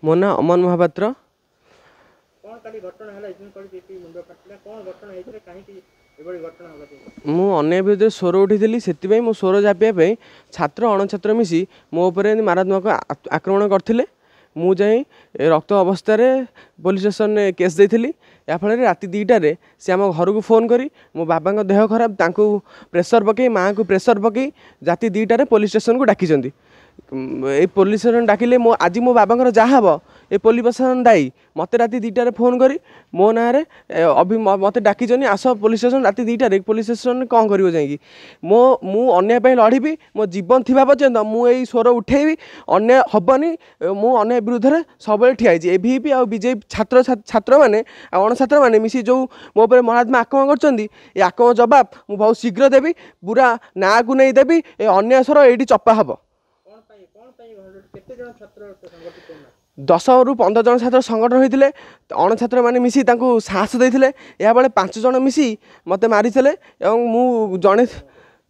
मो ना अमन महापात्र। मु अन्य विरुद्ध स्वर उठी से मो स्वर जापाई छात्र अणछात्र मिसी मो उपर मारात्मक आक्रमण करते मुझे रक्त अवस्था पुलिस स्टेशन केस देती याफल राति 2टार से आम घर को फोन करी मो बाबा देह खराब प्रेसर पकई माँ को प्रेसर पकई राति 2टार पुलिस स्टेशन को डाकी ये पुलिस स्टेशन डाकिले मो आज मो बाबा जहाँ हम ये पुलिस प्रशासन दायी मत राति 2टार फोन करी मो ना अभी मत डाकी आस पुलिस स्टेशन राति 2टार पुलिस स्टेशन कौन कर मु अन्याय लड़बी मो जीवन थी पर्यटन मुझे स्वर उठेबी अन्याय हेनी मु अन्याय विरुद्ध में सब ठियाई एबीपी आ बीजेपी छात्र छात्र मैंने अणछात्र मैंने मिसी जो मो पर मारात्मक आक्रमण कर आक्रमण जवाब मु बहुत शीघ्र देवी पूरा ना को नहीं देवी अन्याय स्वर ये चपा हम 10 ରୁ 15 जन छात्र संगठन होते अणछात्र मैंने मिसी साहस देते या 5 जन मिसी मत मारी मु जड़े